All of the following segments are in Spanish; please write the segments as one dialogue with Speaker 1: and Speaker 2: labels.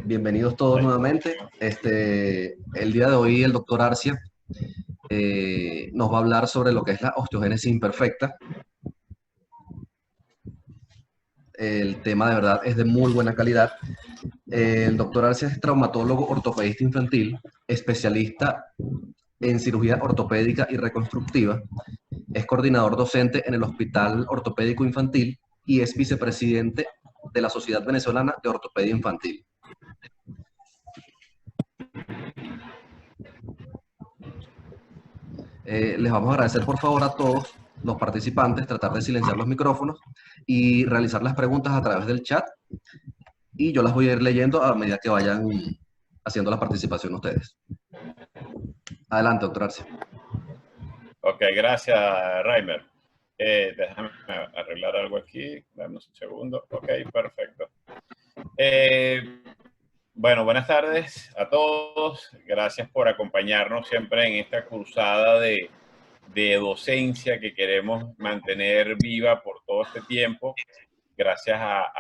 Speaker 1: Bienvenidos todos nuevamente. El día de hoy el doctor Arcia nos va a hablar sobre lo que es la osteogénesis imperfecta. El tema de verdad es de muy buena calidad. El doctor Arcia es traumatólogo ortopedista infantil, especialista en cirugía ortopédica y reconstructiva. Es coordinador docente en el Hospital Ortopédico Infantil y es vicepresidente de la Sociedad Venezolana de Ortopedia Infantil. Les vamos a agradecer por favor a todos los participantes, tratar de silenciar los micrófonos y realizar las preguntas a través del chat, y yo las voy a ir leyendo a medida que vayan haciendo la participación ustedes. Adelante, doctor Arce.
Speaker 2: Ok, gracias, Reimer. Déjame arreglar algo aquí. Dame un segundo. Ok, perfecto. Bueno, buenas tardes a todos. Gracias por acompañarnos siempre en esta cruzada de docencia que queremos mantener viva por todo este tiempo. Gracias a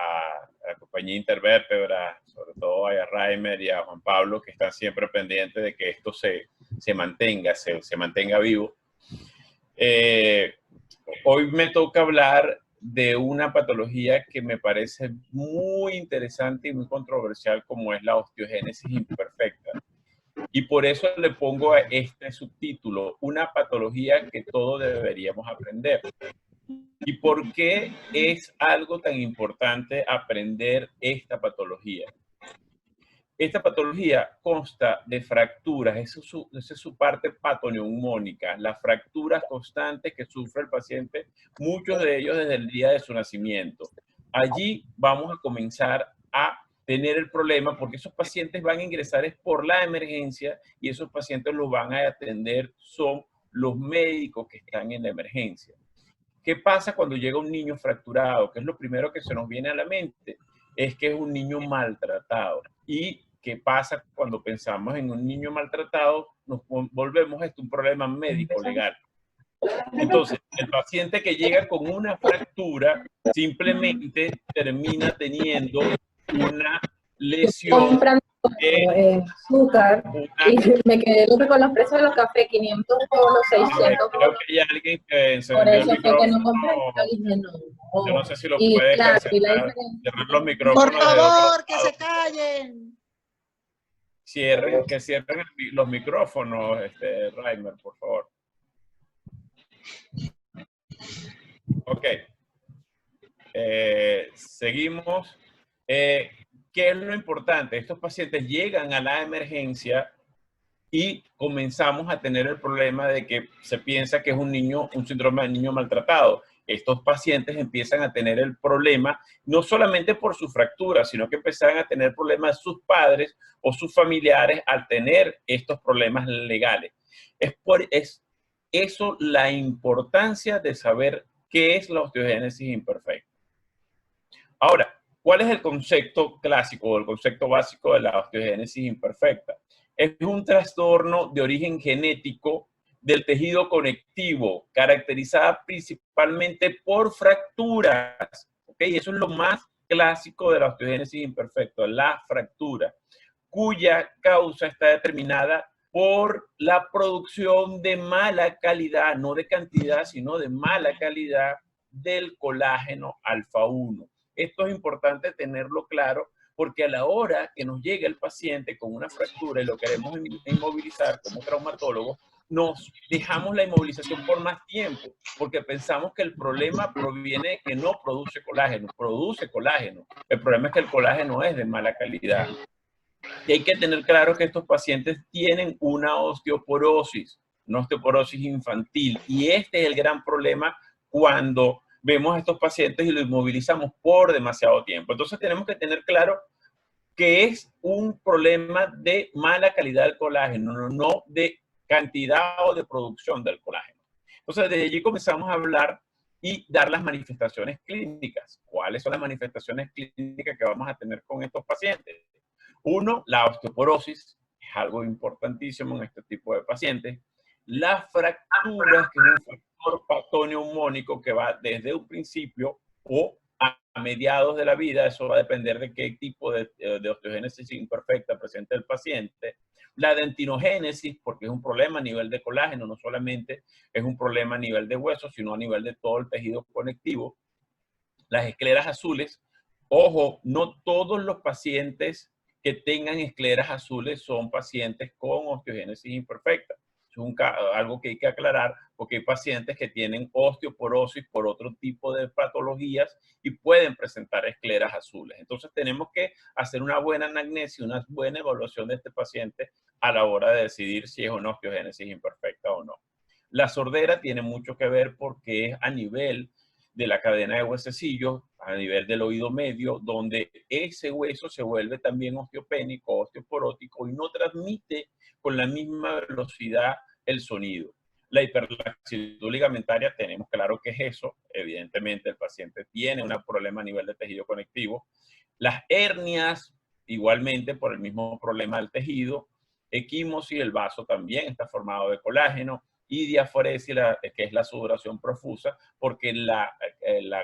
Speaker 2: la compañía Intervértebra, sobre todo a Reimer y a Juan Pablo, que están siempre pendientes de que esto se mantenga vivo. Hoy me toca hablar de una patología que me parece muy interesante y muy controversial, como es la osteogénesis imperfecta. Y por eso le pongo a este subtítulo, una patología que todos deberíamos aprender. ¿Y por qué es algo tan importante aprender esta patología? Esta patología consta de fracturas, esa es su parte patoneumónica, las fracturas constantes que sufre el paciente, muchos de ellos desde el día de su nacimiento. Allí vamos a comenzar a tener el problema porque esos pacientes van a ingresar es por la emergencia y esos pacientes los van a atender son los médicos que están en la emergencia. ¿Qué pasa cuando llega un niño fracturado? ¿Qué es lo primero que se nos viene a la mente? Es que es un niño maltratado. ¿Y qué pasa cuando pensamos en un niño maltratado? Nos volvemos esto un problema médico legal. Entonces, el paciente que llega con una fractura simplemente termina teniendo una lesión
Speaker 3: azúcar y me quedé con los precios de los cafés, 500 por los 600.
Speaker 2: Creo que hay alguien que
Speaker 3: encendió el micrófono. Que no compré, dije, no.
Speaker 2: Yo no sé si lo puede cancelar, cerrar los micrófonos.
Speaker 4: Por favor, que se callen.
Speaker 2: Que cierren los micrófonos, Reimer, por favor. Ok. Seguimos. ¿Qué es lo importante? Estos pacientes llegan a la emergencia y comenzamos a tener el problema de que se piensa que es un síndrome de niño maltratado. Estos pacientes empiezan a tener el problema no solamente por su fractura, sino que empiezan a tener problemas sus padres o sus familiares al tener estos problemas legales. Es eso la importancia de saber qué es la osteogénesis imperfecta. Ahora, ¿cuál es el concepto clásico o el concepto básico de la osteogénesis imperfecta? Es un trastorno de origen genético del tejido conectivo, caracterizada principalmente por fracturas. ¿Okay? Eso es lo más clásico de la osteogénesis imperfecta, la fractura, cuya causa está determinada por la producción de mala calidad, no de cantidad, sino de mala calidad del colágeno alfa 1. Esto es importante tenerlo claro porque a la hora que nos llega el paciente con una fractura y lo queremos inmovilizar como traumatólogo, nos dejamos la inmovilización por más tiempo porque pensamos que el problema proviene de que no produce colágeno. El problema es que el colágeno es de mala calidad. Y hay que tener claro que estos pacientes tienen una osteoporosis infantil. Y este es el gran problema cuando vemos a estos pacientes y los inmovilizamos por demasiado tiempo. Entonces tenemos que tener claro que es un problema de mala calidad del colágeno, no de cantidad o de producción del colágeno. Entonces desde allí comenzamos a hablar y dar las manifestaciones clínicas. ¿Cuáles son las manifestaciones clínicas que vamos a tener con estos pacientes? Uno, la osteoporosis, es algo importantísimo en este tipo de pacientes. Las fracturas, que es un factor patoneumónico que va desde un principio o mediados de la vida, eso va a depender de qué tipo de osteogénesis imperfecta presente el paciente. La dentinogénesis, porque es un problema a nivel de colágeno, no solamente es un problema a nivel de hueso, sino a nivel de todo el tejido conectivo. Las escleras azules, ojo, no todos los pacientes que tengan escleras azules son pacientes con osteogénesis imperfecta. Es algo que hay que aclarar, porque hay pacientes que tienen osteoporosis por otro tipo de patologías y pueden presentar escleras azules. Entonces tenemos que hacer una buena anamnesis, una buena evaluación de este paciente a la hora de decidir si es una osteogénesis imperfecta o no. La sordera tiene mucho que ver porque es a nivel de la cadena de huesecillos, a nivel del oído medio, donde ese hueso se vuelve también osteopénico, osteoporótico y no transmite con la misma velocidad el sonido. La hiperlaxitud ligamentaria, tenemos claro que es eso. Evidentemente, el paciente tiene un problema a nivel de tejido conectivo. Las hernias, igualmente, por el mismo problema del tejido. Equimosis, el vaso también está formado de colágeno. Y diaforesia, que es la sudoración profusa, porque la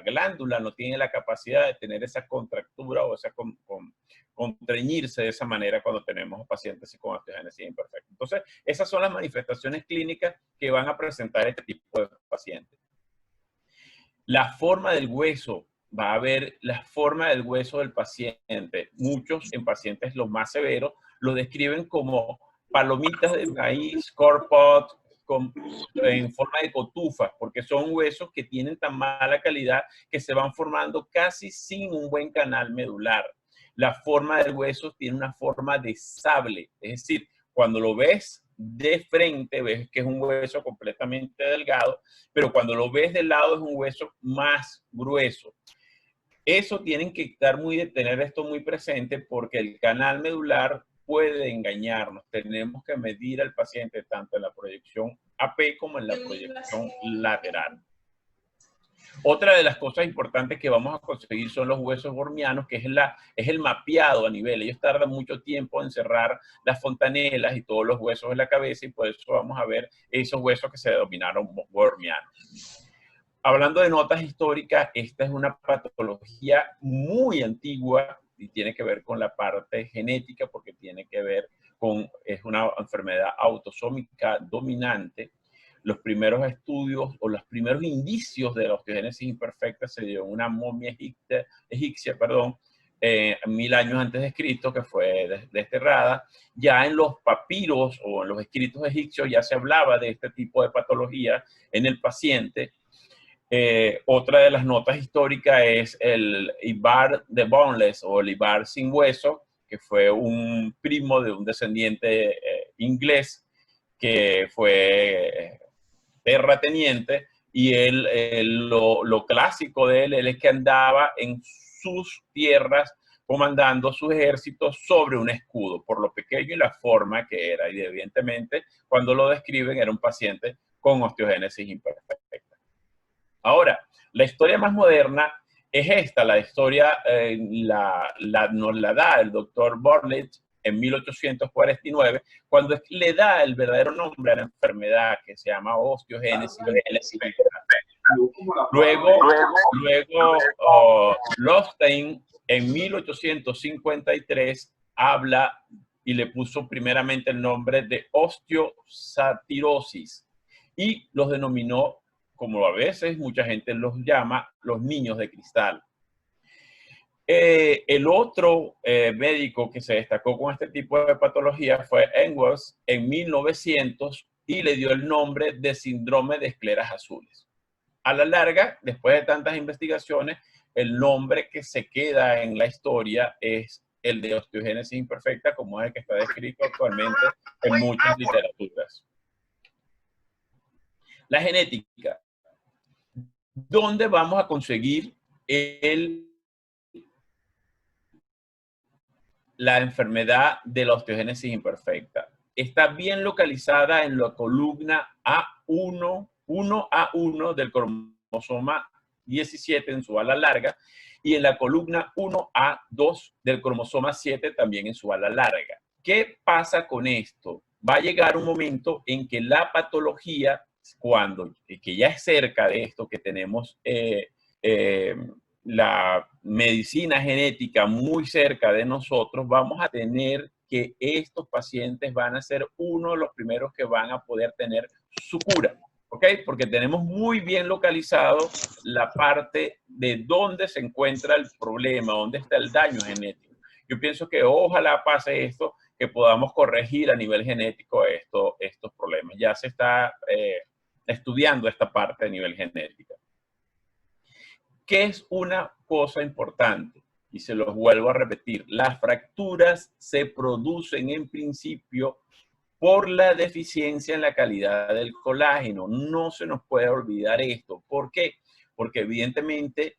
Speaker 2: glándula no tiene la capacidad de tener esa contractura o esa contrañirse de esa manera cuando tenemos pacientes con osteogénesis imperfecta. Entonces, esas son las manifestaciones clínicas que van a presentar este tipo de pacientes. La forma del hueso, va a ver la forma del hueso del paciente. Muchos en pacientes los más severos lo describen como palomitas de maíz, corn pot, en forma de cotufas, porque son huesos que tienen tan mala calidad que se van formando casi sin un buen canal medular. La forma del hueso tiene una forma de sable, es decir, cuando lo ves de frente, ves que es un hueso completamente delgado, pero cuando lo ves de lado es un hueso más grueso. Eso tienen que tener esto muy presente porque el canal medular puede engañarnos. Tenemos que medir al paciente tanto en la proyección AP como en la proyección lateral. Otra de las cosas importantes que vamos a conseguir son los huesos bormianos, que es el mapeado a nivel. Ellos tardan mucho tiempo en cerrar las fontanelas y todos los huesos de la cabeza, y por eso vamos a ver esos huesos que se denominaron bormianos. Hablando de notas históricas, esta es una patología muy antigua y tiene que ver con la parte genética, porque tiene que ver es una enfermedad autosómica dominante. Los primeros estudios o los primeros indicios de la osteogénesis imperfecta se dio en una momia egipcia, 1000 años antes de Cristo, que fue desterrada. Ya en los papiros o en los escritos egipcios ya se hablaba de este tipo de patología en el paciente. Otra de las notas históricas es el Ibar the Boneless o el Ibar sin hueso, que fue un primo de un descendiente inglés que fue terrateniente, y lo clásico de él es que andaba en sus tierras comandando sus ejércitos sobre un escudo, por lo pequeño y la forma que era. Y evidentemente, cuando lo describen, era un paciente con osteogénesis imperfecta. Ahora, la historia más moderna es esta. La historia nos la da el doctor Bornitz en 1849, cuando le da el verdadero nombre a la enfermedad, que se llama osteogénesis imperfecta. Luego Rothstein en 1853 habla y le puso primeramente el nombre de osteosartirosis y los denominó, como a veces mucha gente los llama, los niños de cristal. El otro médico que se destacó con este tipo de patología fue Engels en 1900 y le dio el nombre de síndrome de escleras azules. A la larga, después de tantas investigaciones, el nombre que se queda en la historia es el de osteogénesis imperfecta, como es el que está descrito actualmente en muchas literaturas. La genética. ¿Dónde vamos a conseguir la enfermedad de la osteogénesis imperfecta? Está bien localizada en la columna A1, 1A1 del cromosoma 17 en su ala larga, y en la columna 1A2 del cromosoma 7 también en su ala larga. ¿Qué pasa con esto? Va a llegar un momento en que la patología, que ya es cerca de esto que tenemos la medicina genética muy cerca de nosotros, vamos a tener que estos pacientes van a ser uno de los primeros que van a poder tener su cura, ¿ok? Porque tenemos muy bien localizado la parte de dónde se encuentra el problema, dónde está el daño genético. Yo pienso que ojalá pase esto, que podamos corregir a nivel genético estos problemas. Ya se está estudiando esta parte a nivel genética. ¿Qué es una cosa importante? Y se los vuelvo a repetir. Las fracturas se producen en principio por la deficiencia en la calidad del colágeno. No se nos puede olvidar esto. ¿Por qué? Porque evidentemente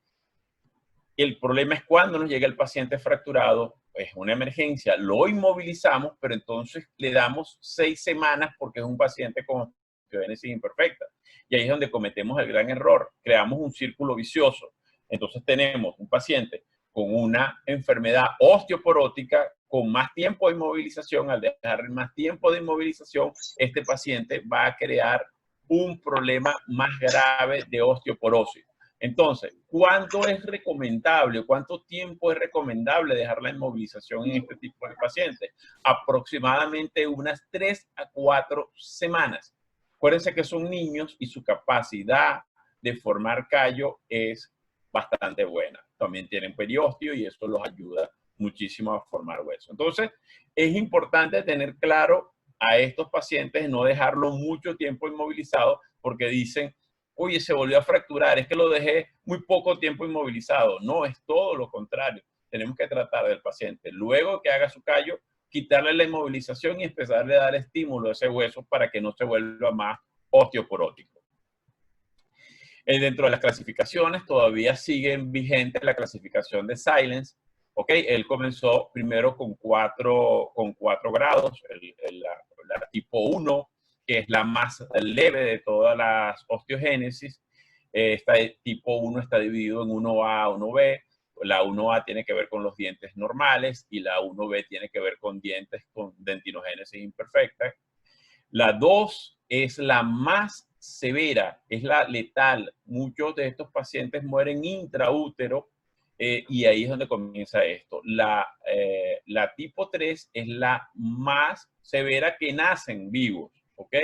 Speaker 2: el problema es cuando nos llega el paciente fracturado, es una emergencia, lo inmovilizamos, pero entonces le damos 6 semanas porque es un paciente con osteogénesis imperfecta. Y ahí es donde cometemos el gran error. Creamos un círculo vicioso. Entonces tenemos un paciente con una enfermedad osteoporótica con más tiempo de inmovilización. Al dejar más tiempo de inmovilización, este paciente va a crear un problema más grave de osteoporosis. Entonces, ¿cuánto es recomendable? ¿Cuánto tiempo es recomendable dejar la inmovilización en este tipo de pacientes? Aproximadamente unas 3 a 4 semanas. Acuérdense que son niños y su capacidad de formar callo es bastante buena. También tienen periósteo y esto los ayuda muchísimo a formar hueso. Entonces, es importante tener claro a estos pacientes, no dejarlo mucho tiempo inmovilizado porque dicen, oye, se volvió a fracturar, es que lo dejé muy poco tiempo inmovilizado. No, es todo lo contrario. Tenemos que tratar del paciente. Luego que haga su callo, quitarle la inmovilización y empezarle a dar estímulo a ese hueso para que no se vuelva más osteoporótico. Dentro de las clasificaciones todavía siguen vigentes la clasificación de Silence. ¿Ok? Él comenzó primero con 4 grados, la tipo 1, que es la más leve de todas las osteogénesis. Esta tipo 1 está dividido en 1A, 1B. La 1A tiene que ver con los dientes normales y la 1B tiene que ver con dientes con dentinogénesis imperfecta. La 2 es la más severa, es la letal. Muchos de estos pacientes mueren intraútero y ahí es donde comienza esto. La tipo 3 es la más severa, que nacen vivos, ¿ok?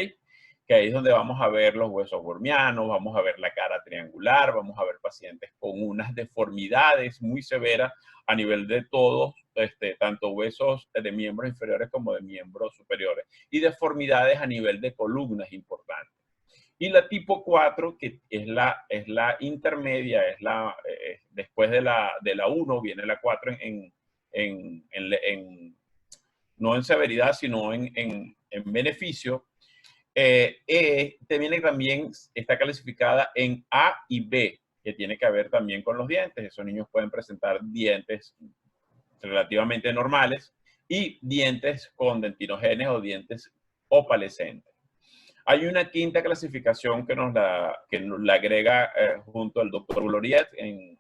Speaker 2: Que ahí es donde vamos a ver los huesos wormianos, vamos a ver la cara triangular, vamos a ver pacientes con unas deformidades muy severas a nivel de todos, tanto huesos de miembros inferiores como de miembros superiores, y deformidades a nivel de columnas importantes. Y la tipo 4, que es la intermedia, después de la 1, viene la 4 no en severidad, sino en beneficio. También está clasificada en A y B, que tiene que ver también con los dientes. Esos niños pueden presentar dientes relativamente normales y dientes con dentinogenes o dientes opalescentes. Hay una quinta clasificación que nos la agrega junto al doctor Gloriet en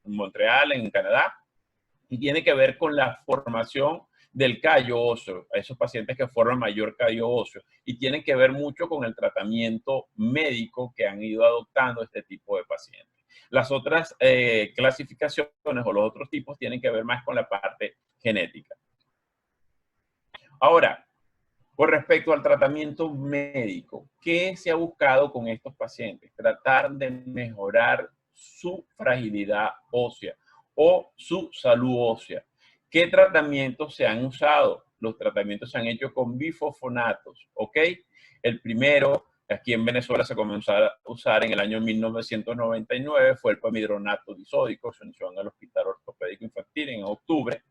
Speaker 2: Montreal, en Canadá, y tiene que ver con la formación del callo óseo, a esos pacientes que forman mayor callo óseo, y tiene que ver mucho con el tratamiento médico que han ido adoptando este tipo de pacientes. Las otras clasificaciones o los otros tipos tienen que ver más con la parte genética. Ahora, con respecto al tratamiento médico, ¿qué se ha buscado con estos pacientes? Tratar de mejorar su fragilidad ósea o su salud ósea. ¿Qué tratamientos se han usado? Los tratamientos se han hecho con bifosfonatos, ¿ok? El primero, aquí en Venezuela se comenzó a usar en el año 1999, fue el pamidronato disódico, se inició en el Hospital Ortopédico Infantil en octubre.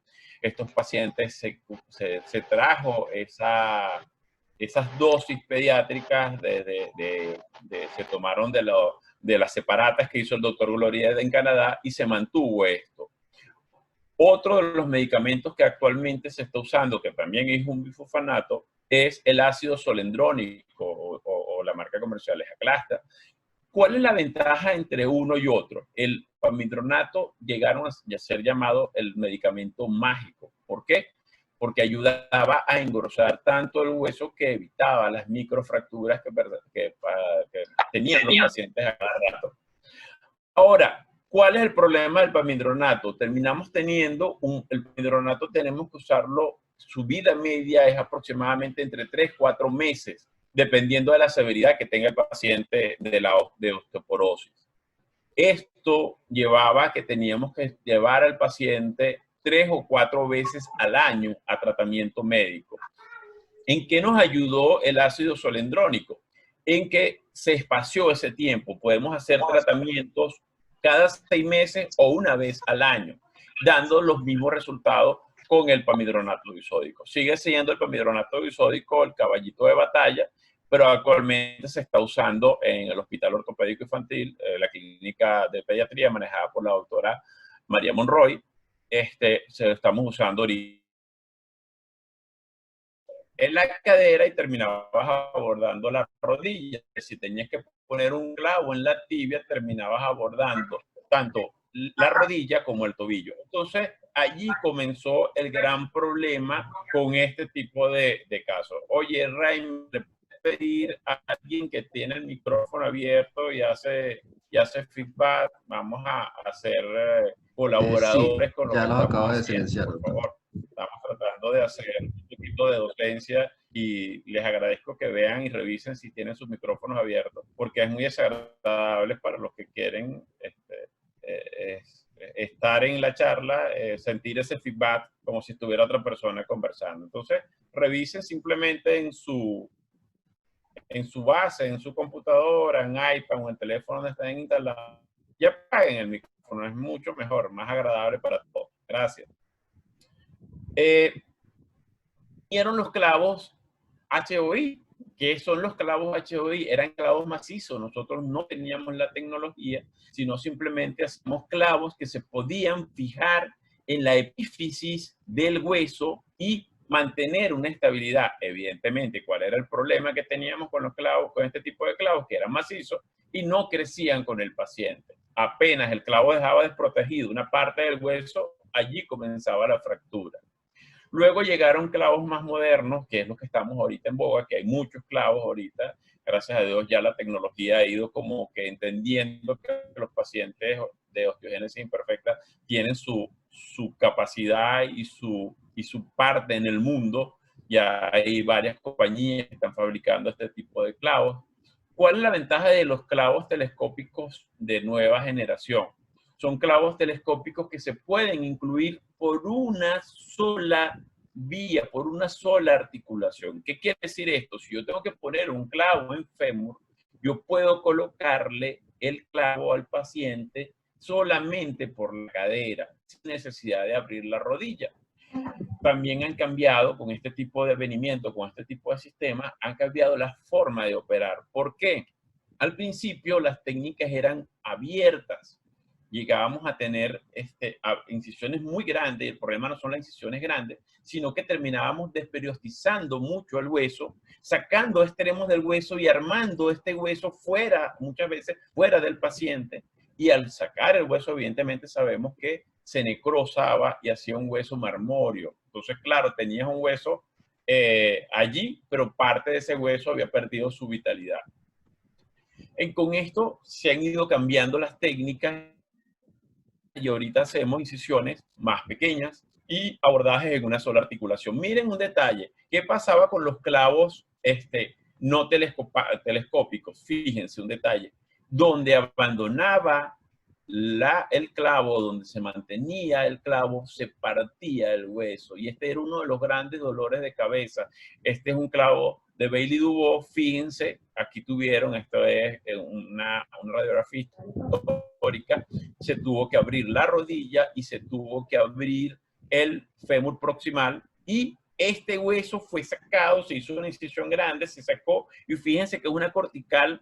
Speaker 2: Estos pacientes se trajo esas dosis pediátricas, se tomaron de las separatas que hizo el doctor Gloriet en Canadá y se mantuvo esto. Otro de los medicamentos que actualmente se está usando, que también es un bifosfonato, es el ácido solendrónico o la marca comercial es Aclasta. ¿Cuál es la ventaja entre uno y otro? El pamidronato llegaron a ser llamado el medicamento mágico. ¿Por qué? Porque ayudaba a engrosar tanto el hueso que evitaba las microfracturas que tenían los pacientes a cada rato. Ahora, ¿Cuál es el problema del pamidronato? Terminamos teniendo, el pamidronato tenemos que usarlo, su vida media es aproximadamente entre 3 y 4 meses, dependiendo de la severidad que tenga el paciente de osteoporosis. Esto llevaba a que teníamos que llevar al paciente 3 o 4 veces al año a tratamiento médico. ¿En qué nos ayudó el ácido solendrónico? En que se espació ese tiempo. Podemos hacer tratamientos cada 6 meses o una vez al año, dando los mismos resultados con el pamidronato disódico. Sigue siendo el pamidronato disódico el caballito de batalla, pero actualmente se está usando en el Hospital Ortopédico Infantil, la clínica de pediatría manejada por la doctora María Monroy. Se lo estamos usando ahorita en la cadera y terminabas abordando la rodilla. Si tenías que poner un clavo en la tibia, terminabas abordando tanto la rodilla como el tobillo. Entonces, allí comenzó el gran problema con este tipo de casos. Oye, Raim, ¿le puedes pedir a alguien que tiene el micrófono abierto y hace feedback? Vamos a ser colaboradores
Speaker 1: Sí,
Speaker 2: con lo
Speaker 1: ya
Speaker 2: que
Speaker 1: los
Speaker 2: estamos
Speaker 1: acabo de
Speaker 2: haciendo,
Speaker 1: silenciar,
Speaker 2: por
Speaker 1: doctor.
Speaker 2: favor. Estamos tratando de hacer un poquito de docencia y les agradezco que vean y revisen si tienen sus micrófonos abiertos, porque es muy desagradable para los que quieren estar en la charla, sentir ese feedback como si estuviera otra persona conversando. Entonces, revisen simplemente en su base, en su computadora, en iPad o en el teléfono donde estén instalados, y apaguen el micrófono. Es mucho mejor, más agradable para todos. Gracias. Vinieron los clavos HOI. ¿Qué son los clavos HOI? Eran clavos macizos. Nosotros no teníamos la tecnología, sino simplemente hacíamos clavos que se podían fijar en la epífisis del hueso y mantener una estabilidad. Evidentemente, ¿cuál era el problema que teníamos con los clavos, con este tipo de clavos? Que eran macizos y no crecían con el paciente. Apenas el clavo dejaba desprotegido una parte del hueso, allí comenzaba la fractura. Luego llegaron clavos más modernos, que es lo que estamos ahorita en boga, que hay muchos clavos ahorita. Gracias a Dios ya la tecnología ha ido como que entendiendo que los pacientes de osteogénesis imperfecta tienen su capacidad y su parte en el mundo. Ya hay varias compañías que están fabricando este tipo de clavos. ¿Cuál es la ventaja de los clavos telescópicos de nueva generación? Son clavos telescópicos que se pueden incluir por una sola vía, por una sola articulación. ¿Qué quiere decir esto? Si yo tengo que poner un clavo en fémur, yo puedo colocarle el clavo al paciente solamente por la cadera, sin necesidad de abrir la rodilla. También han cambiado con este tipo de venimiento, con este tipo de sistema, han cambiado la forma de operar. ¿Por qué? Al principio las técnicas eran abiertas. Llegábamos a tener incisiones muy grandes. El problema no son las incisiones grandes, sino que terminábamos desperiostizando mucho el hueso, sacando extremos del hueso y armando este hueso fuera, muchas veces fuera del paciente. Y al sacar el hueso, evidentemente sabemos que se necrosaba y hacía un hueso marmóreo. Entonces, claro, tenías un hueso allí, pero parte de ese hueso había perdido su vitalidad. Con esto se han ido cambiando las técnicas y ahorita hacemos incisiones más pequeñas y abordajes en una sola articulación. Miren un detalle, ¿qué pasaba con los clavos no telescópicos? Fíjense un detalle, donde abandonaba el clavo, donde se mantenía el clavo, se partía el hueso. Y este era uno de los grandes dolores de cabeza. Este es un clavo de Bailey-Dubois. Fíjense, aquí tuvieron, esto es una radiografía histórica, se tuvo que abrir la rodilla y se tuvo que abrir el fémur proximal y este hueso fue sacado, se hizo una incisión grande, se sacó y fíjense que es una cortical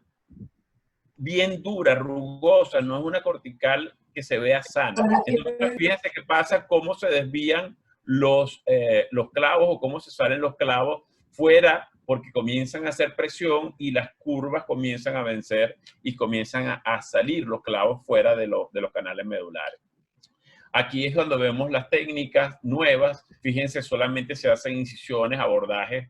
Speaker 2: bien dura, rugosa, no es una cortical que se vea sana. Entonces, fíjense qué pasa, cómo se desvían los clavos o cómo se salen los clavos fuera, porque comienzan a hacer presión y las curvas comienzan a vencer y comienzan a salir los clavos fuera de los canales medulares. Aquí es donde vemos las técnicas nuevas. Fíjense, solamente se hacen incisiones, abordajes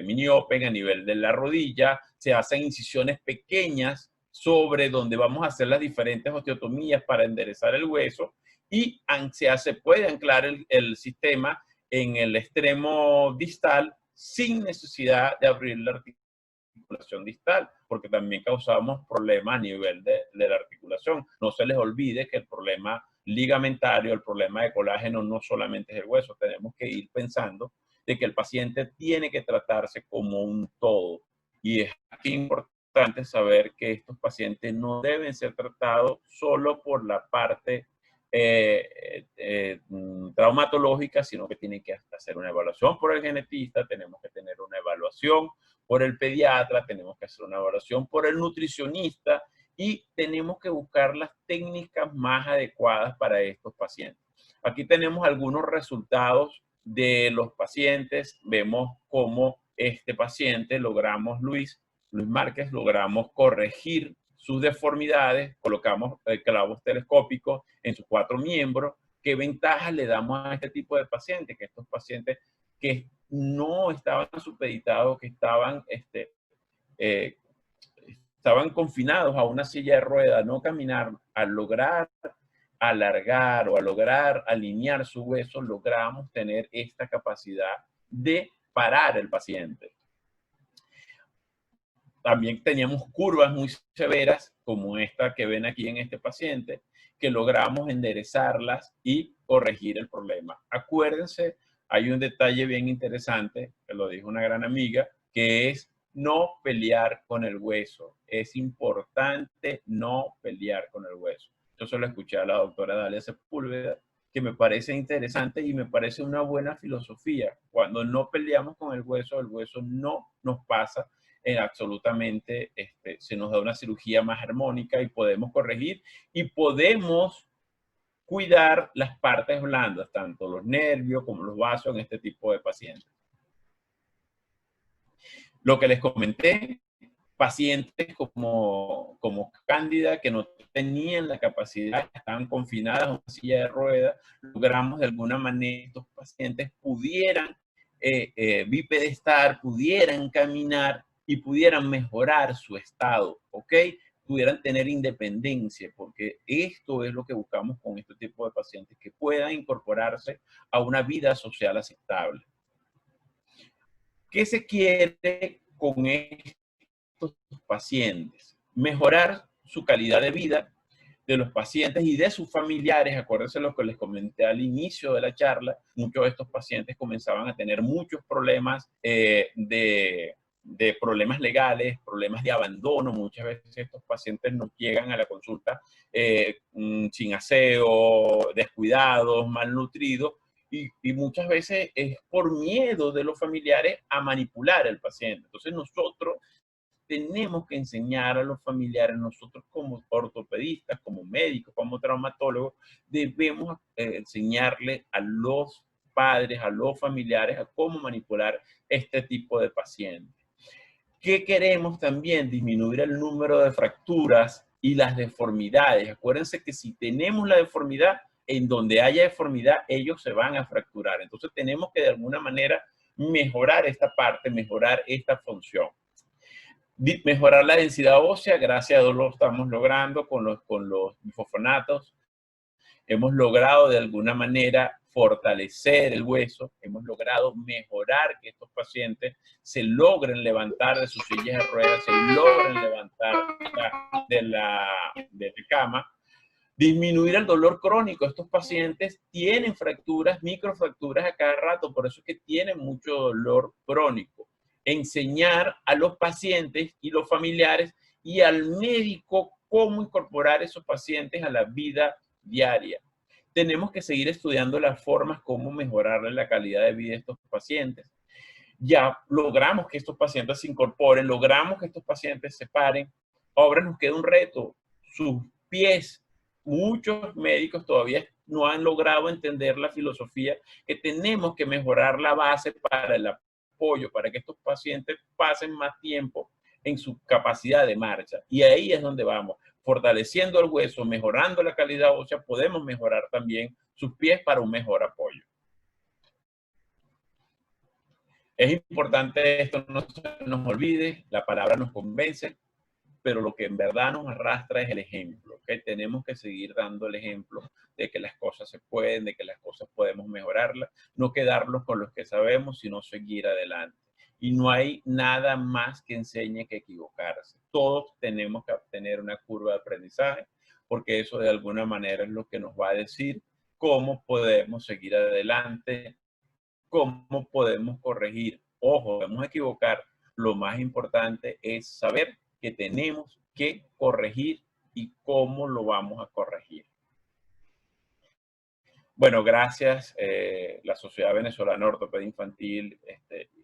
Speaker 2: mini open a nivel de la rodilla, se hacen incisiones pequeñas sobre donde vamos a hacer las diferentes osteotomías para enderezar el hueso y se puede anclar el sistema en el extremo distal sin necesidad de abrir la articulación distal, porque también causamos problemas a nivel de la articulación. No se les olvide que el problema ligamentario, el problema de colágeno no solamente es el hueso, tenemos que ir pensando de que el paciente tiene que tratarse como un todo. Y es aquí importante saber que estos pacientes no deben ser tratados solo por la parte traumatológica, sino que tienen que hacer una evaluación por el genetista, tenemos que tener una evaluación por el pediatra, tenemos que hacer una evaluación por el nutricionista y tenemos que buscar las técnicas más adecuadas para estos pacientes. Aquí tenemos algunos resultados de los pacientes. Vemos cómo este paciente Luis Márquez, logramos corregir sus deformidades, colocamos clavos telescópicos en sus 4 miembros. ¿Qué ventajas le damos a este tipo de pacientes? Que estos pacientes que no estaban supeditados, que estaban confinados a una silla de ruedas, no caminar, al lograr alargar o a lograr alinear su hueso, logramos tener esta capacidad de parar el paciente. También teníamos curvas muy severas, como esta que ven aquí en este paciente, que logramos enderezarlas y corregir el problema. Acuérdense, hay un detalle bien interesante, que lo dijo una gran amiga, que es no pelear con el hueso. Es importante no pelear con el hueso. Yo se lo escuché a la doctora Dalia Sepúlveda, que me parece interesante y me parece una buena filosofía. Cuando no peleamos con el hueso no nos pasa absolutamente, se nos da una cirugía más armónica y podemos corregir y podemos cuidar las partes blandas, tanto los nervios como los vasos en este tipo de pacientes. Lo que les comenté, pacientes como Cándida, que no tenían la capacidad, estaban confinadas a una silla de ruedas, logramos de alguna manera que estos pacientes pudieran bipedestar, pudieran caminar y pudieran mejorar su estado, ¿ok? Pudieran tener independencia, porque esto es lo que buscamos con este tipo de pacientes, que puedan incorporarse a una vida social aceptable. ¿Qué se quiere con estos pacientes? Mejorar su calidad de vida de los pacientes y de sus familiares. Acuérdense lo que les comenté al inicio de la charla, muchos de estos pacientes comenzaban a tener muchos problemas de problemas legales, problemas de abandono. Muchas veces estos pacientes nos llegan a la consulta sin aseo, descuidados, malnutridos, y muchas veces es por miedo de los familiares a manipular al paciente. Entonces nosotros tenemos que enseñar a los familiares, nosotros como ortopedistas, como médicos, como traumatólogos, debemos enseñarle a los padres, a los familiares, a cómo manipular este tipo de pacientes. ¿Qué queremos también? Disminuir el número de fracturas y las deformidades. Acuérdense que si tenemos la deformidad, en donde haya deformidad, ellos se van a fracturar. Entonces tenemos que de alguna manera mejorar esta parte, mejorar esta función. Mejorar la densidad ósea, gracias a Dios lo estamos logrando con los bifosfonatos. Hemos logrado de alguna manera fortalecer el hueso, hemos logrado mejorar que estos pacientes se logren levantar de sus sillas de ruedas, se logren levantar de la cama. Disminuir el dolor crónico. Estos pacientes tienen fracturas, microfracturas a cada rato, por eso es que tienen mucho dolor crónico. Enseñar a los pacientes y los familiares y al médico cómo incorporar esos pacientes a la vida diaria. Tenemos que seguir estudiando las formas cómo mejorarle la calidad de vida a estos pacientes. Ya logramos que estos pacientes se incorporen, logramos que estos pacientes se paren. Ahora nos queda un reto, sus pies. Muchos médicos todavía no han logrado entender la filosofía que tenemos que mejorar la base para el apoyo, para que estos pacientes pasen más tiempo en su capacidad de marcha. Y ahí es donde vamos, fortaleciendo el hueso, mejorando la calidad ósea, podemos mejorar también sus pies para un mejor apoyo. Es importante esto, no se nos olvide, la palabra nos convence, pero lo que en verdad nos arrastra es el ejemplo, ¿ok? Tenemos que seguir dando el ejemplo de que las cosas se pueden, de que las cosas podemos mejorarlas, no quedarnos con lo que sabemos, sino seguir adelante. Y no hay nada más que enseñe que equivocarse. Todos tenemos que obtener una curva de aprendizaje, porque eso de alguna manera es lo que nos va a decir cómo podemos seguir adelante, cómo podemos corregir. Ojo, podemos equivocar. Lo más importante es saber que tenemos que corregir y cómo lo vamos a corregir. Bueno, gracias la Sociedad Venezolana de Ortopedia Infantil,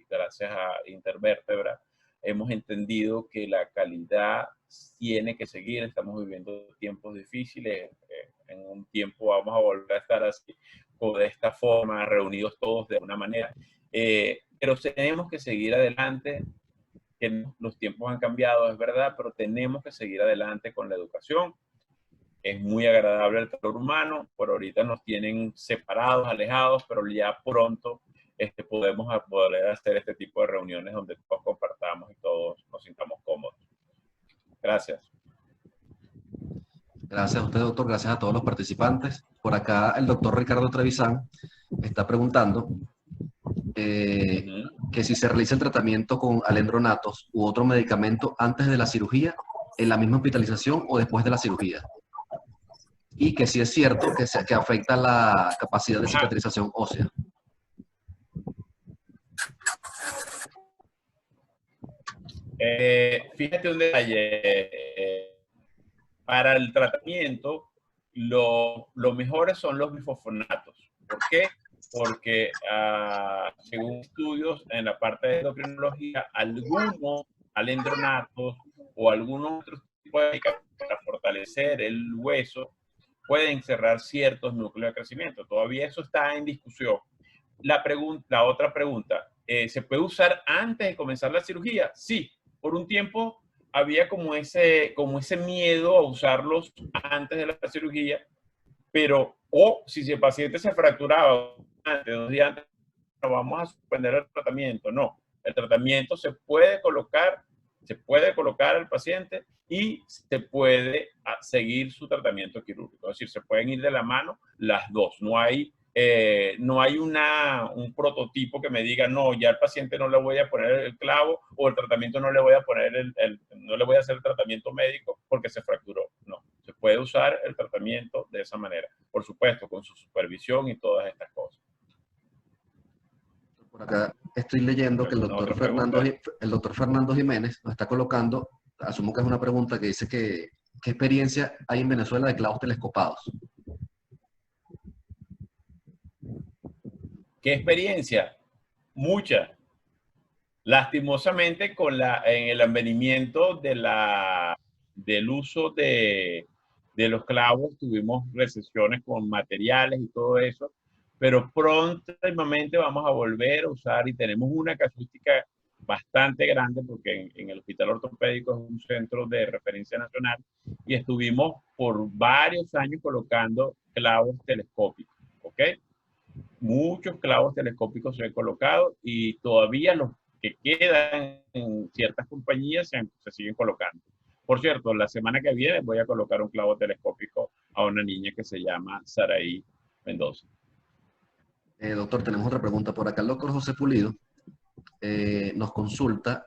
Speaker 2: gracias a Intervértebra, hemos entendido que la calidad tiene que seguir. Estamos viviendo tiempos difíciles. En un tiempo vamos a volver a estar así, o de esta forma, reunidos todos de una manera. Pero tenemos que seguir adelante, que los tiempos han cambiado, es verdad, pero tenemos que seguir adelante con la educación. Es muy agradable el calor humano, por ahorita nos tienen separados, alejados, pero ya pronto podemos poder hacer este tipo de reuniones donde todos compartamos y todos nos sintamos cómodos. Gracias.
Speaker 1: Gracias a usted, doctor. Gracias a todos los participantes. Por acá el doctor Ricardo Trevisan está preguntando que si se realiza el tratamiento con alendronatos u otro medicamento antes de la cirugía, en la misma hospitalización o después de la cirugía. Y que si es cierto que afecta la capacidad de cicatrización ósea.
Speaker 2: Fíjate un detalle. Para el tratamiento, lo mejores son los bifosfonatos. ¿Por qué? Porque según estudios en la parte de endocrinología, algunos alendronatos o algunos otros tipos de medicamentos para fortalecer el hueso pueden cerrar ciertos núcleos de crecimiento. Todavía eso está en discusión. La otra pregunta, ¿se puede usar antes de comenzar la cirugía? Sí, por un tiempo había como ese miedo a usarlos antes de la cirugía, pero si el paciente se fracturaba antes, 2 días antes, no vamos a suspender el tratamiento. No, el tratamiento se puede colocar al paciente y se puede seguir su tratamiento quirúrgico. Es decir, se pueden ir de la mano las dos. No hay un prototipo que me diga, no, ya al paciente no le voy a poner el clavo o el tratamiento no le voy a poner no le voy a hacer el tratamiento médico porque se fracturó. No, se puede usar el tratamiento de esa manera. Por supuesto, con su supervisión y todas estas cosas.
Speaker 1: Por acá estoy leyendo que el doctor Fernando Jiménez nos está colocando, asumo que es una pregunta que dice que ¿qué experiencia hay en Venezuela de clavos telescopados?
Speaker 2: ¿Qué experiencia? Mucha. Lastimosamente, en el advenimiento del uso de los clavos, tuvimos recesiones con materiales y todo eso, pero próximamente vamos a volver a usar y tenemos una casuística bastante grande porque en el Hospital Ortopédico es un centro de referencia nacional y estuvimos por varios años colocando clavos telescópicos, ¿ok? Muchos clavos telescópicos se han colocado y todavía los que quedan en ciertas compañías se siguen colocando. Por cierto, la semana que viene voy a colocar un clavo telescópico a una niña que se llama Saraí Mendoza.
Speaker 1: Doctor, tenemos otra pregunta. Por acá el doctor José Pulido nos consulta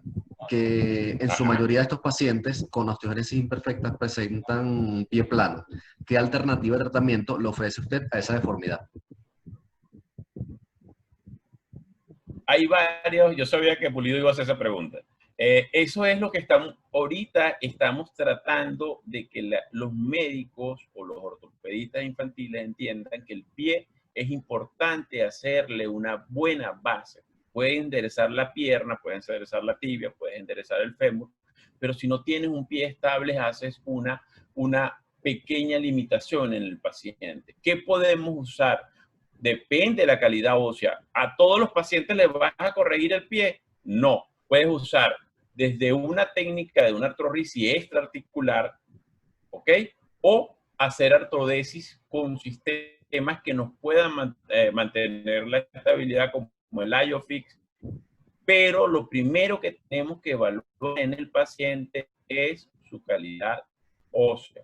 Speaker 1: que en su mayoría de estos pacientes con osteogénesis imperfecta presentan pie plano. ¿Qué alternativa de tratamiento le ofrece usted a esa deformidad?
Speaker 2: Hay varios, yo sabía que Pulido iba a hacer esa pregunta. Eso es lo que ahorita estamos tratando de que los médicos o los ortopedistas infantiles entiendan que el pie es importante hacerle una buena base. Puede enderezar la pierna, puede enderezar la tibia, puede enderezar el fémur, pero si no tienes un pie estable, haces una pequeña limitación en el paciente. ¿Qué podemos usar? Depende de la calidad ósea. ¿A todos los pacientes les vas a corregir el pie? No. Puedes usar desde una técnica de una artrosis extraarticular, ¿ok? O hacer artrodesis con sistemas que nos puedan mantener la estabilidad como el IOFIX. Pero lo primero que tenemos que evaluar en el paciente es su calidad ósea.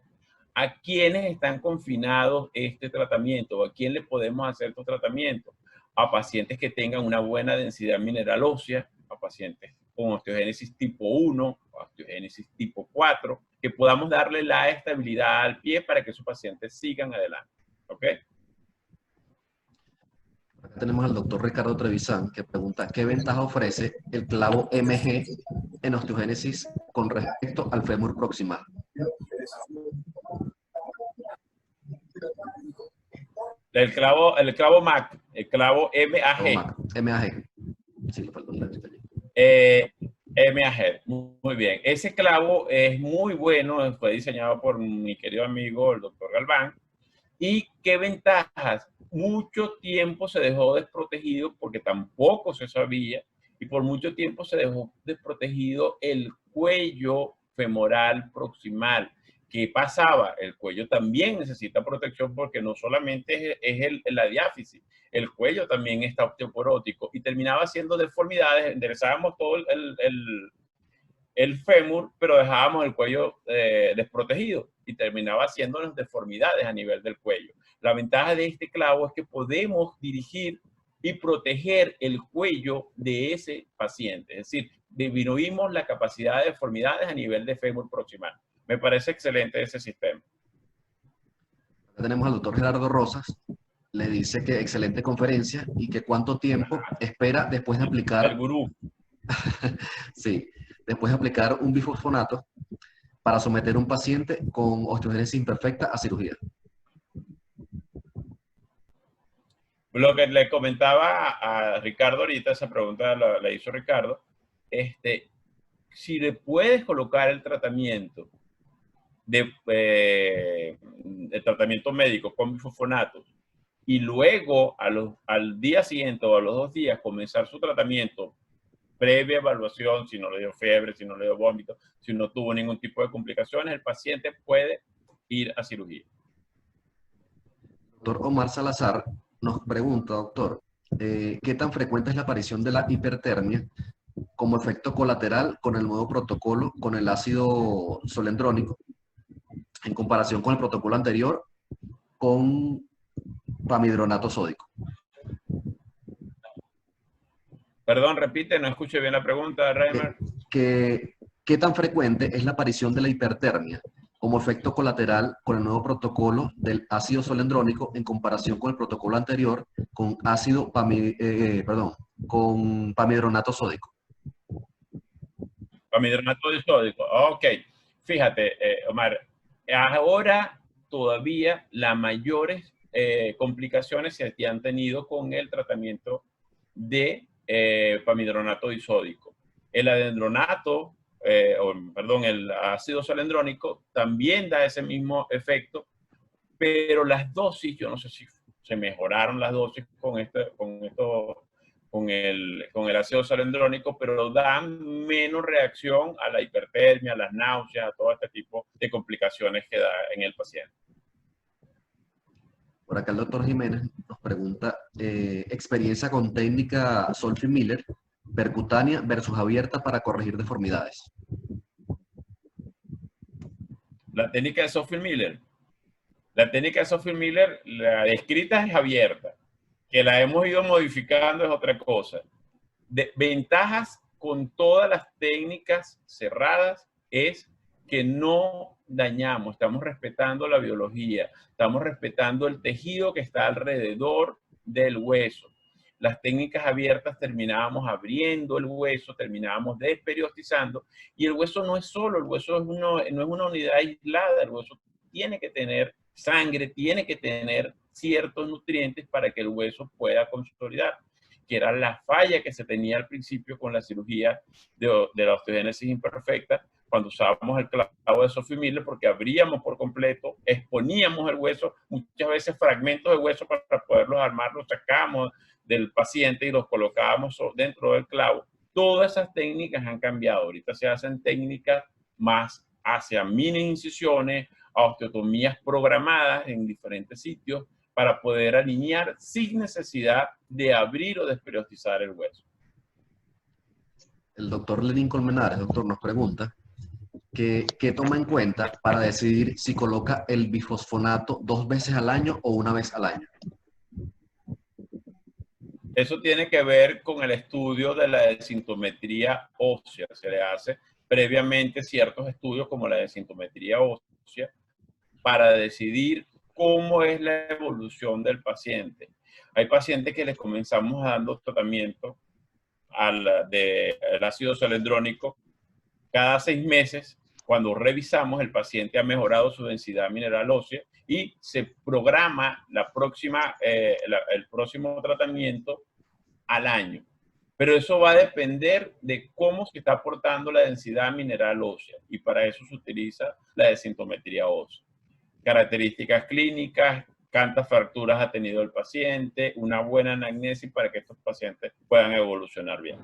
Speaker 2: ¿A quiénes están confinados este tratamiento? ¿A quién le podemos hacer estos tratamientos? A pacientes que tengan una buena densidad mineral ósea, a pacientes con osteogénesis tipo 1, osteogénesis tipo 4, que podamos darle la estabilidad al pie para que esos pacientes sigan adelante. ¿Ok?
Speaker 1: Acá tenemos al doctor Ricardo Trevisan, que pregunta, ¿qué ventaja ofrece el clavo MG en osteogénesis con respecto al fémur proximal?
Speaker 2: El clavo MAC, el clavo MAG.
Speaker 1: MAG. Sí, perdón.
Speaker 2: MAG, muy bien. Ese clavo es muy bueno, fue diseñado por mi querido amigo, el doctor Galván. ¿Y qué ventajas? Mucho tiempo se dejó desprotegido porque tampoco se sabía, y por mucho tiempo se dejó desprotegido el cuello femoral proximal. ¿Qué pasaba? El cuello también necesita protección porque no solamente es la diáfisis, el cuello también está osteoporótico y terminaba haciendo deformidades. Enderezábamos todo el fémur, pero dejábamos el cuello desprotegido y terminaba haciéndonos deformidades a nivel del cuello. La ventaja de este clavo es que podemos dirigir y proteger el cuello de ese paciente. Es decir, disminuimos la capacidad de deformidades a nivel de fémur proximal. Me parece excelente ese sistema.
Speaker 1: Acá tenemos al doctor Gerardo Rosas. Le dice que excelente conferencia y que cuánto tiempo espera después de aplicar...
Speaker 2: El gurú.
Speaker 1: Sí, después de aplicar un bifosfonato para someter a un paciente con osteogénesis imperfecta a cirugía.
Speaker 2: Lo que le comentaba a Ricardo ahorita, esa pregunta la hizo Ricardo, si le puedes colocar el tratamiento el tratamiento médico con bifosfonatos y luego al día siguiente o a los 2 días comenzar su tratamiento previa evaluación, si no le dio fiebre, si no le dio vómito, si no tuvo ningún tipo de complicaciones, el paciente puede ir a cirugía.
Speaker 1: Doctor Omar Salazar nos pregunta, doctor, ¿qué tan frecuente es la aparición de la hipertermia como efecto colateral con el nuevo protocolo con el ácido solendrónico en comparación con el protocolo anterior con pamidronato sódico?
Speaker 2: Perdón, repite, no escuché bien la pregunta, Reimer.
Speaker 1: ¿Qué tan frecuente es la aparición de la hipertermia como efecto colateral con el nuevo protocolo del ácido solendrónico en comparación con el protocolo anterior con con pamidronato sódico?
Speaker 2: Pamidronato sódico. Ok. Fíjate, Omar, ahora todavía las mayores complicaciones se han tenido con el tratamiento de pamidronato disódico. El adendronato, el ácido solendrónico también da ese mismo efecto, pero las dosis, yo no sé si se mejoraron las dosis con el ácido solendrónico, pero dan menos reacción a la hipertermia, a las náuseas, a todo este tipo de complicaciones que da en el paciente.
Speaker 1: Por acá el doctor Jiménez nos pregunta, experiencia con técnica Solfi-Miller, percutánea versus abierta para corregir deformidades.
Speaker 2: La técnica de Solfi-Miller. La técnica de Solfi-Miller, la descrita es abierta. Que la hemos ido modificando es otra cosa. Ventajas con todas las técnicas cerradas es que no dañamos, estamos respetando la biología, estamos respetando el tejido que está alrededor del hueso. Las técnicas abiertas terminábamos abriendo el hueso, terminábamos desperiostizando, y el hueso no es solo, el hueso no es una unidad aislada, el hueso tiene que tener sangre, tiene que tener ciertos nutrientes para que el hueso pueda consolidar, que era la falla que se tenía al principio con la cirugía de la osteogénesis imperfecta, cuando usábamos el clavo de Solfi-Miller, porque abríamos por completo, exponíamos el hueso, muchas veces fragmentos de hueso para poderlos armar, los sacamos del paciente y los colocábamos dentro del clavo. Todas esas técnicas han cambiado. Ahorita se hacen técnicas más hacia mini incisiones, a osteotomías programadas en diferentes sitios para poder alinear sin necesidad de abrir o desperiostizar el hueso.
Speaker 1: El doctor Lenín Colmenares, doctor, nos pregunta, ¿qué toma en cuenta para decidir si coloca el bifosfonato 2 veces al año o 1 vez al año?
Speaker 2: Eso tiene que ver con el estudio de la desintometría ósea. Se le hace previamente ciertos estudios como la desintometría ósea para decidir cómo es la evolución del paciente. Hay pacientes que les comenzamos dando tratamiento del ácido zoledrónico cada 6 meses. Cuando revisamos, el paciente ha mejorado su densidad mineral ósea y se programa el próximo tratamiento al año. Pero eso va a depender de cómo se está aportando la densidad mineral ósea, y para eso se utiliza la desintometría ósea. Características clínicas, cuántas fracturas ha tenido el paciente, una buena anamnesis para que estos pacientes puedan evolucionar bien.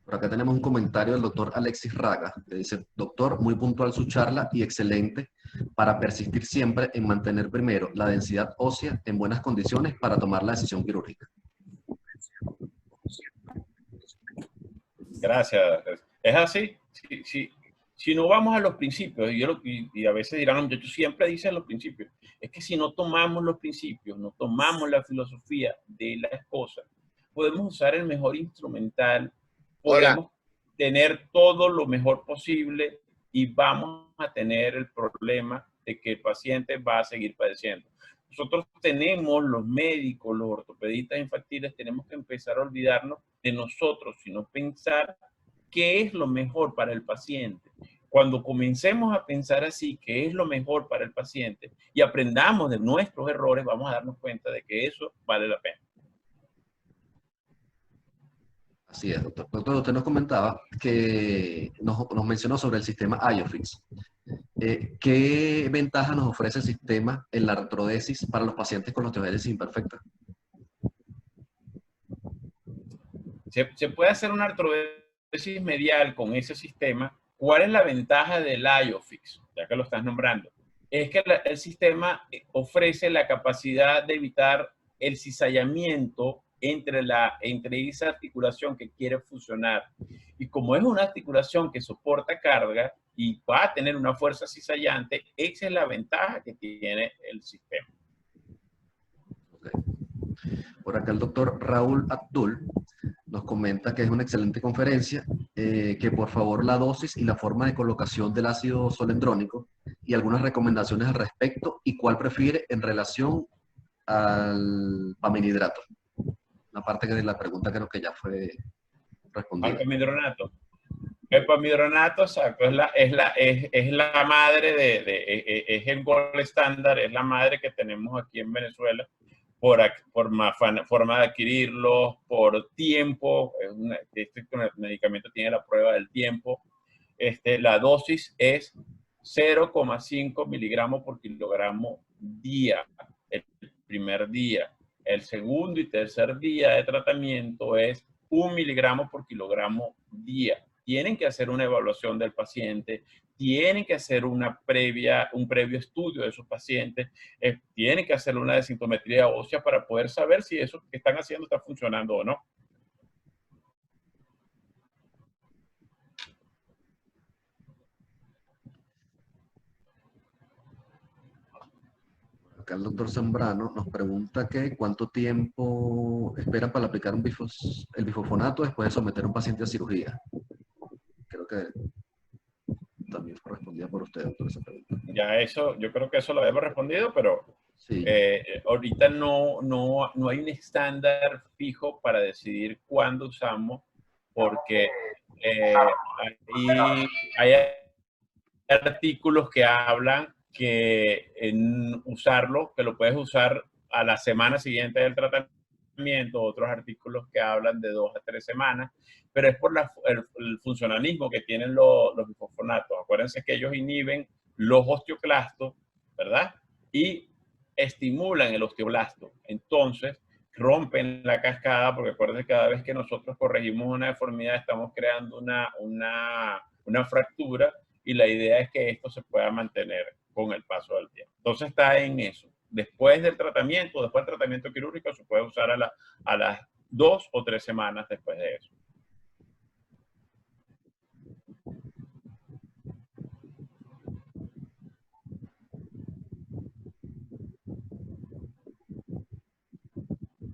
Speaker 1: Por acá tenemos un comentario del doctor Alexis Raga, que dice: doctor, muy puntual su charla y excelente para persistir siempre en mantener primero la densidad ósea en buenas condiciones para tomar la decisión quirúrgica.
Speaker 2: Gracias. Es así. Si no vamos a los principios, y a veces dirán, muchachos, siempre dicen los principios, es que si no tomamos los principios, no tomamos la filosofía de la esposa, podemos usar el mejor instrumental, podemos tener todo lo mejor posible y vamos a tener el problema de que el paciente va a seguir padeciendo. Nosotros tenemos, los médicos, los ortopedistas infantiles, tenemos que empezar a olvidarnos de nosotros, sino pensar qué es lo mejor para el paciente. Cuando comencemos a pensar así, qué es lo mejor para el paciente, y aprendamos de nuestros errores, vamos a darnos cuenta de que eso vale la pena.
Speaker 1: Así es, doctor. Doctor, usted nos comentaba que nos mencionó sobre el sistema IOFIX. ¿Qué ventaja nos ofrece el sistema en la artrodesis para los pacientes con osteogenesis imperfecta?
Speaker 2: Se puede hacer una artrodesis medial con ese sistema. ¿Cuál es la ventaja del IOFIX? Ya que lo estás nombrando. Es que el sistema ofrece la capacidad de evitar el cizallamiento entre esa articulación que quiere fusionar. Y como es una articulación que soporta carga y va a tener una fuerza cizallante, esa es la ventaja que tiene el sistema.
Speaker 1: Okay. Por acá el doctor Raúl Abdul nos comenta que es una excelente conferencia, que por favor la dosis y la forma de colocación del ácido zoledrónico y algunas recomendaciones al respecto y cuál prefiere en relación al paminidrato. Una parte de la pregunta creo que ya fue respondida.
Speaker 2: Al pamidronato. El pamidronato, exacto, es la madre es el gold estándar, es la madre que tenemos aquí en Venezuela por forma de adquirirlo, por tiempo. Este medicamento tiene la prueba del tiempo. La dosis es 0,5 miligramos por kilogramo día, el primer día. El segundo y tercer día de tratamiento es 1 miligramo por kilogramo día. Tienen que hacer una evaluación del paciente, tienen que hacer un previo estudio de esos pacientes, tienen que hacer una desintometría ósea para poder saber si eso que están haciendo está funcionando o no.
Speaker 1: Acá el doctor Zambrano nos pregunta que cuánto tiempo esperan para aplicar el bifosfonato después de someter a un paciente a cirugía. Creo que también fue respondida por usted, doctor, esa pregunta.
Speaker 2: Ya eso, yo creo que eso lo habíamos respondido, pero
Speaker 1: sí.
Speaker 2: Ahorita no hay un estándar fijo para decidir cuándo usamos, porque hay artículos que hablan que en usarlo, que lo puedes usar a la semana siguiente del tratamiento, otros artículos que hablan de 2 a 3 semanas, pero es por el funcionalismo que tienen los bifosfonatos. Acuérdense que ellos inhiben los osteoclastos, ¿verdad? Y estimulan el osteoblasto. Entonces, rompen la cascada, porque acuérdense que cada vez que nosotros corregimos una deformidad, estamos creando una fractura, y la idea es que esto se pueda mantener con el paso del tiempo. Entonces está en eso. Después del tratamiento quirúrgico, se puede usar a las 2 o 3 semanas después de eso.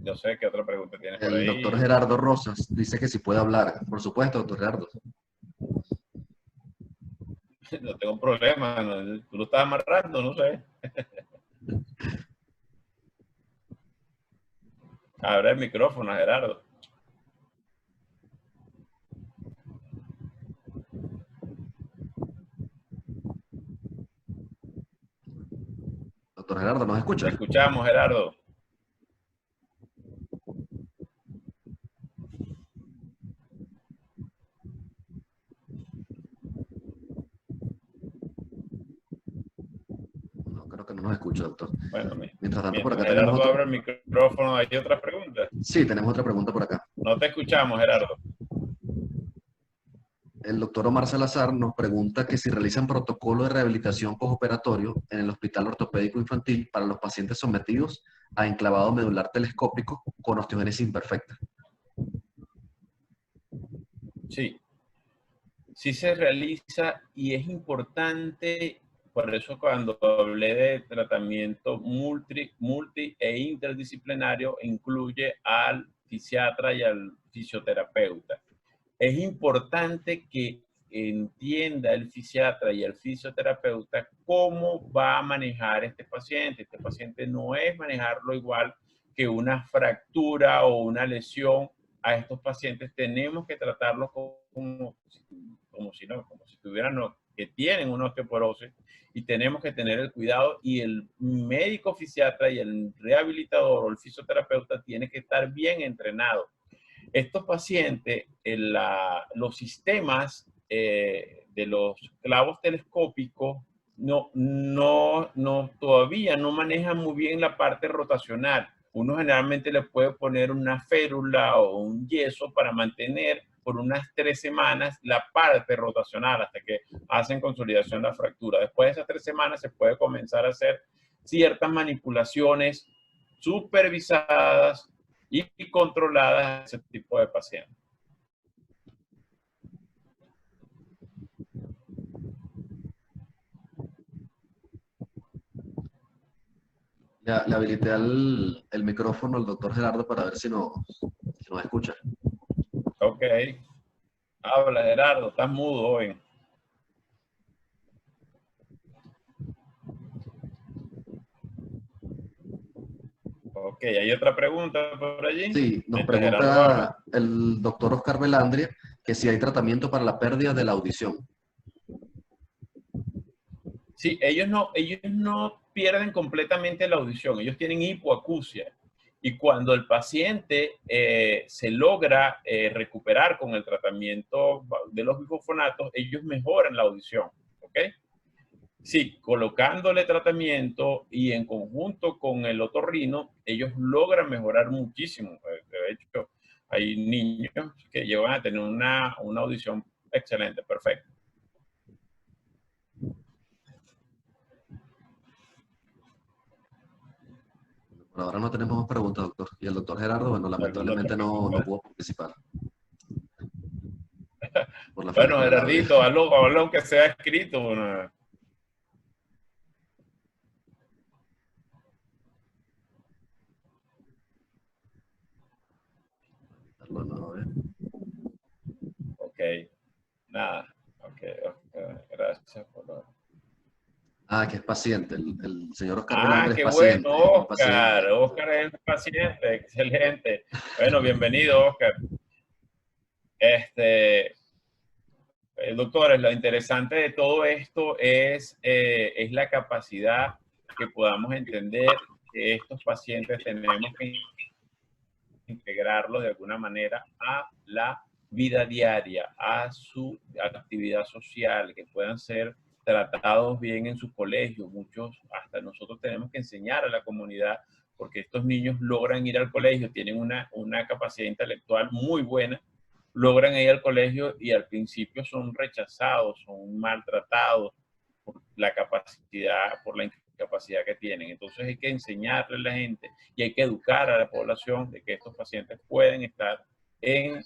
Speaker 2: Yo sé qué otra pregunta tienes por
Speaker 1: El
Speaker 2: ahí.
Speaker 1: doctor Gerardo Rosas dice que si puede hablar. Por supuesto, doctor Gerardo.
Speaker 2: No tengo problema, no, tú lo estás amarrando, no sé. Abre el micrófono, Gerardo.
Speaker 1: Doctor Gerardo, ¿nos
Speaker 2: Te
Speaker 1: escucha?
Speaker 2: escuchamos, Gerardo.
Speaker 1: No, creo que no nos escucha, doctor.
Speaker 2: Bueno,
Speaker 1: Mientras tanto, por
Speaker 2: mientras
Speaker 1: acá tenemos
Speaker 2: Gerardo
Speaker 1: otro.
Speaker 2: abre el micrófono, ¿hay otra pregunta?
Speaker 1: Sí, tenemos otra pregunta por acá.
Speaker 2: No te escuchamos, Gerardo.
Speaker 1: El doctor Omar Salazar nos pregunta que si realizan protocolo de rehabilitación postoperatorio en el Hospital Ortopédico Infantil para los pacientes sometidos a enclavado medular telescópico con osteogénesis imperfecta.
Speaker 2: Sí, sí se realiza y es importante, por eso cuando hablé de tratamiento multi e interdisciplinario, incluye al fisiatra y al fisioterapeuta. Es importante que entienda el fisiatra y el fisioterapeuta cómo va a manejar este paciente. Este paciente no es manejarlo igual que una fractura o una lesión. A estos pacientes tenemos que tratarlos como si tuvieran, que tienen una osteoporosis, y tenemos que tener el cuidado, y el médico fisiatra y el rehabilitador o el fisioterapeuta tiene que estar bien entrenado. Estos pacientes, los sistemas de los clavos telescópicos todavía no manejan muy bien la parte rotacional. Uno generalmente le puede poner una férula o un yeso para mantener por unas 3 semanas la parte rotacional hasta que hacen consolidación de la fractura. Después de esas 3 semanas se puede comenzar a hacer ciertas manipulaciones supervisadas y controladas a ese tipo de pacientes.
Speaker 1: Ya le habilité el micrófono al doctor Gerardo para ver si nos escucha.
Speaker 2: Ok. Habla, Gerardo, estás mudo hoy. Ok, ¿hay otra pregunta por allí?
Speaker 1: Sí, nos
Speaker 2: Mientras Gerardo habla.
Speaker 1: pregunta el doctor Oscar Velandria que si hay tratamiento para la pérdida de la audición.
Speaker 2: Sí, ellos no pierden completamente la audición, ellos tienen hipoacusia. Y cuando el paciente se logra recuperar con el tratamiento de los bifosfonatos, ellos mejoran la audición. ¿Ok? Sí, colocándole tratamiento y en conjunto con el otorrino, ellos logran mejorar muchísimo. De hecho, hay niños que llegan a tener una audición excelente, perfecta.
Speaker 1: Por ahora no tenemos más preguntas, doctor. Y el doctor Gerardo, bueno, lamentablemente no pudo participar. Por la
Speaker 2: Bueno,
Speaker 1: frescura del audio.
Speaker 2: Gerardito, hazlo aunque sea escrito. Bueno. Ok, nada. Ok, gracias por la...
Speaker 1: Ah, que es paciente. El señor Oscar
Speaker 2: Ah,
Speaker 1: Velandria es
Speaker 2: qué
Speaker 1: paciente.
Speaker 2: bueno,
Speaker 1: Es un paciente.
Speaker 2: Oscar. Oscar es paciente, excelente. Bueno, bienvenido, Oscar. Doctores, lo interesante de todo esto es la capacidad que podamos entender que estos pacientes tenemos que integrarlos de alguna manera a la vida diaria, a su actividad social, que puedan ser tratados bien en sus colegios. Muchos, hasta nosotros tenemos que enseñar a la comunidad, porque estos niños logran ir al colegio, tienen una capacidad intelectual muy buena, logran ir al colegio y al principio son rechazados, son maltratados por la capacidad, por la incapacidad que tienen. Entonces hay que enseñarle a la gente y hay que educar a la población de que estos pacientes pueden estar en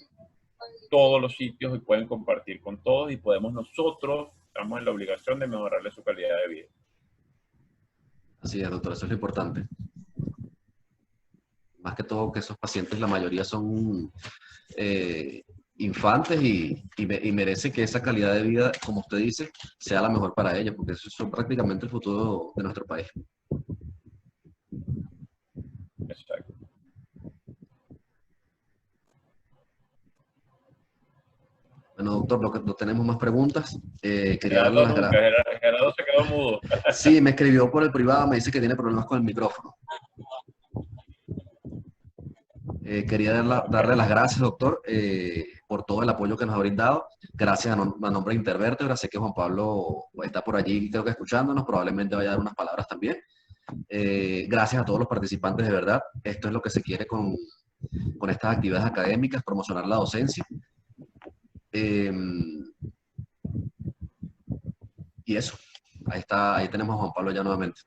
Speaker 2: todos los sitios y pueden compartir con todos, y podemos nosotros, estamos en la obligación de mejorarle su calidad de vida.
Speaker 1: Así es, doctor, eso es lo importante. más que todo que esos pacientes, la mayoría son infantes y merece que esa calidad de vida, como usted dice, sea la mejor para ellos, porque eso es prácticamente el futuro de nuestro país.
Speaker 2: Exacto.
Speaker 1: Bueno, doctor, no tenemos más preguntas. Quería darle las gracias.
Speaker 2: Gerardo se quedó mudo.
Speaker 1: Sí, me escribió por el privado, me dice que tiene problemas con el micrófono. Quería darle las gracias, doctor, por todo el apoyo que nos ha brindado. Gracias a nombre de Intervértebra. Sé que Juan Pablo está por allí, creo que escuchándonos, probablemente vaya a dar unas palabras también. Gracias a todos los participantes, de verdad. Esto es lo que se quiere con estas actividades académicas, promocionar la docencia. Y eso, ahí tenemos a Juan Pablo ya nuevamente.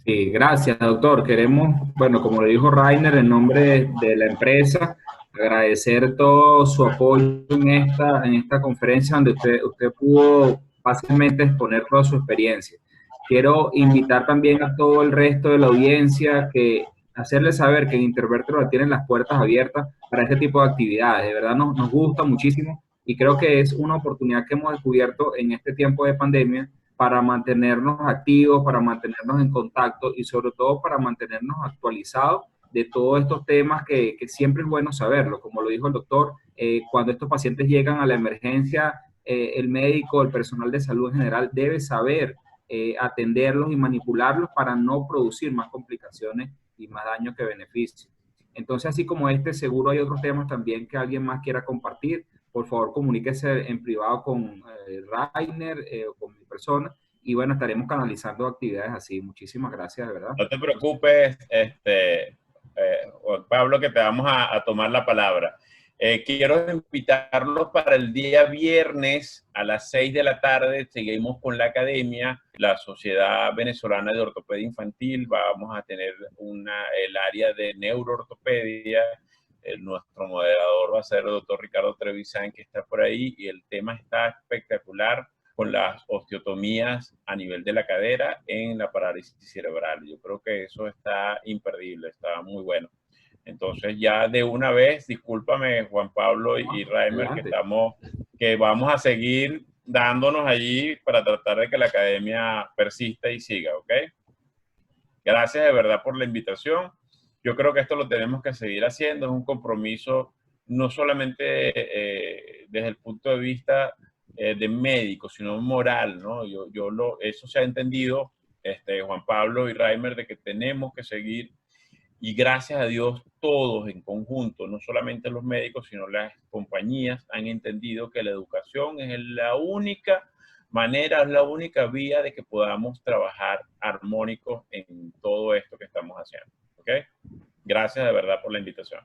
Speaker 5: Sí, gracias, doctor. Queremos, bueno, como le dijo Rainer, en nombre de la empresa, agradecer todo su apoyo en esta conferencia donde usted pudo fácilmente exponer toda su experiencia. Quiero invitar también a todo el resto de la audiencia que hacerles saber que en Intervértebra tienen las puertas abiertas para este tipo de actividades. De verdad nos gusta muchísimo y creo que es una oportunidad que hemos descubierto en este tiempo de pandemia para mantenernos activos, para mantenernos en contacto y sobre todo para mantenernos actualizados de todos estos temas que siempre es bueno saberlo. Como lo dijo el doctor, cuando estos pacientes llegan a la emergencia, el médico, el personal de salud en general debe saber atenderlos y manipularlos para no producir más complicaciones y más daño que beneficio. Entonces, así como este, seguro hay otros temas también que alguien más quiera compartir. Por favor, comuníquese en privado con Rainer o con mi persona y bueno, estaremos canalizando actividades así. Muchísimas gracias, de verdad.
Speaker 2: No te preocupes, Juan Pablo, que te vamos a tomar la palabra. Quiero invitarlos para el día viernes a las 6 de la tarde. Seguimos con la academia, la Sociedad Venezolana de Ortopedia Infantil. Vamos a tener el área de neuroortopedia. Nuestro moderador va a ser el doctor Ricardo Trevisan, que está por ahí, y el tema está espectacular con las osteotomías a nivel de la cadera en la parálisis cerebral. Yo creo que eso está imperdible, está muy bueno. Entonces ya de una vez, discúlpame Juan Pablo y Reimer, que vamos a seguir dándonos allí para tratar de que la academia persista y siga, ¿ok? Gracias de verdad por la invitación. Yo creo que esto lo tenemos que seguir haciendo, es un compromiso no solamente desde el punto de vista de médico, sino moral, ¿no? Eso se ha entendido, Juan Pablo y Reimer, de que tenemos que seguir, y gracias a Dios todos en conjunto, no solamente los médicos, sino las compañías han entendido que la educación es la única manera, es la única vía de que podamos trabajar armónicos en todo esto que estamos haciendo. ¿Ok? Gracias de verdad por la invitación.